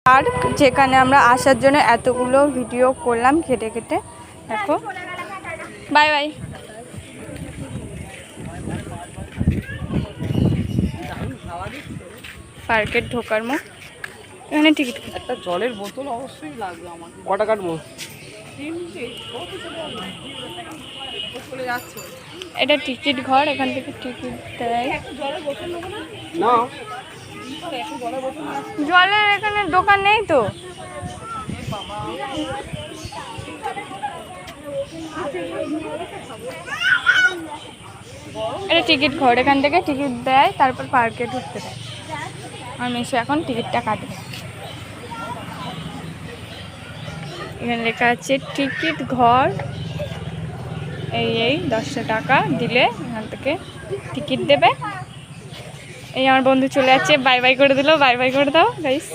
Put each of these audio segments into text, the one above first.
Park, যেখানে আমরা আসার জন্য এতগুলো ভিডিও করলাম কেটে কেটে। দেখো, বাই বাই। পার্কের ঢোকার মুখ, এখানে টিকিট। একটা জলের বোতল অবশ্যই লাগবে আমার। কটা কাটবো? এটা টিকিট ঘর, এখান থেকে টিকিট দেয়। না, জলের এখানে দোকান নেই তো। এটা টিকিট ঘর, এখান থেকে টিকিট দেয়, তারপর পার্কে ঢুকতে দেয়। আর মেশো এখন টিকিটটা কাটবে। এখানে লেখা আছে টিকিট ঘর। এই 10 টাকা দিলে এখান থেকে টিকিট দেবে। এই আমার বন্ধু চলে যাচ্ছে, বাই বাই করে দিল। বাই বাই করে দাও গাইস।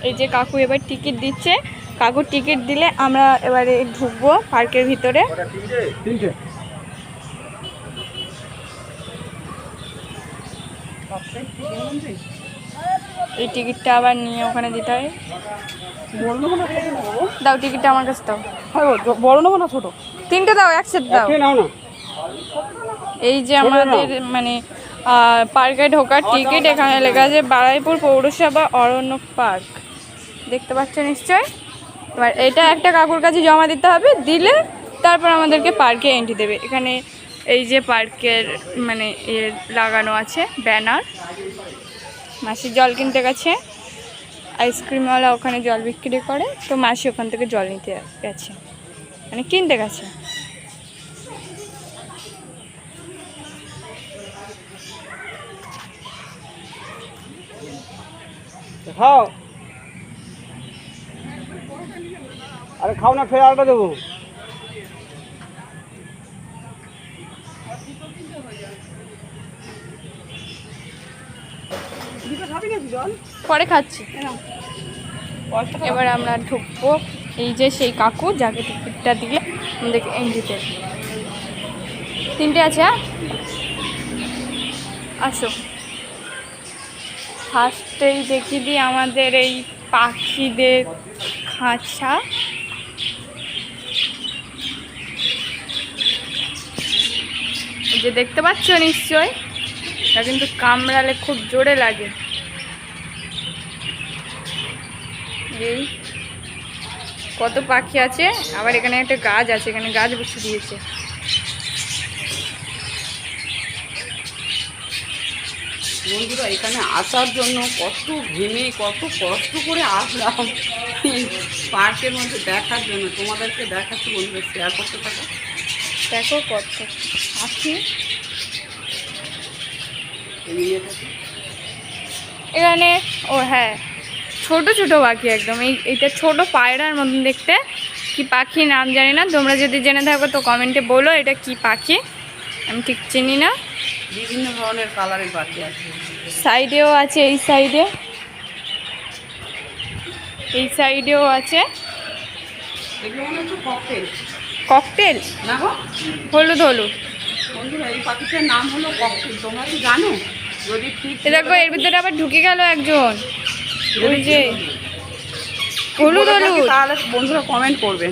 এই যে কাকু এবার টিকিট দিচ্ছে। কাকু টিকিট দিলে আমরা এবারে ঢুকবো পার্কের ভিতরে। এই টিকিটটা আবার নিয়ে ওখানে দিতে হয়। দাও টিকিটটা আমার কাছে দাও। বড় নেবো না ছোট? 3টে দাও, একসাথে দাও। এই যে আমাদের মানে পার্কে ঢোকার টিকিট, এখানে লেখা আছে বারুইপুর পৌরসভা অরণ্য পার্ক, দেখতে পাচ্ছ নিশ্চয়। এবার এটা একটা কাকুর কাছে জমা দিতে হবে, দিলে তারপর আমাদেরকে পার্কে এন্ট্রি দেবে। এখানে এই যে পার্কের মানে লাগানো আছে ব্যানার। মাসি জল কিনতে গেছে, আইসক্রিমওয়ালা ওখানে জল বিক্রি করে, তো মাসি ওখান থেকে জল নিতে গেছে, মানে কিনতে গেছে। খাও, আরে খাও না, ফের আরেকটা দেবো। পরে খাচ্ছি। এবার আমরা ঢুকবো। এই যে সেই কাকু যাকে টিকিটটা দিলে আমাদেরকে এন্ট্রি দেবে। 3টে আছে। হ্যাঁ, আসো। ফার্স্টেই দেখিয়ে দিই আমাদের এই পাখিদের খাঁচা। এই যে দেখতে পাচ্ছ নিশ্চয়, এটা কিন্তু কামড়ালে খুব জোরে লাগে। এই কত পাখি আছে, আবার এখানে একটা গাছ আছে, এখানে গাছ বসে দিয়েছে। বন্ধুরা, এখানে আসার জন্য কত ঘেমে কত কষ্ট করে আসলাম পার্কের মধ্যে দেখার জন্য। তোমাদেরকে দেখাচ্ছি বন্ধুরা, শেয়ার করতে থাকো। দেখো কত পাখি এখানে। ও হ্যাঁ, ছোট ছোট পাখি একদম। এইটা ছোট পায়রার মতন দেখতে। কি পাখি নাম জানি না, তোমরা যদি জেনে থাকো তো কমেন্টে বলো এটা কি পাখি, আমি ঠিক চিনি না। বিভিন্ন ধরনের কালারের পাখি আছে। সাইডেও আছে, এই সাইডেও আছে। এগুলো মনে হচ্ছে ককটেল। ককটেল না গো, হলুদ হলুদ। বন্ধুরা, এই পাখিটার নাম হলো ককটেল। তোমরা কি জানো? যদি ঠিক দেখো এর ভিতরে আবার ঢুকে গেল একজন, ওই যে হলুদ হলুদ। তাহলে বন্ধুরা কমেন্ট করবে।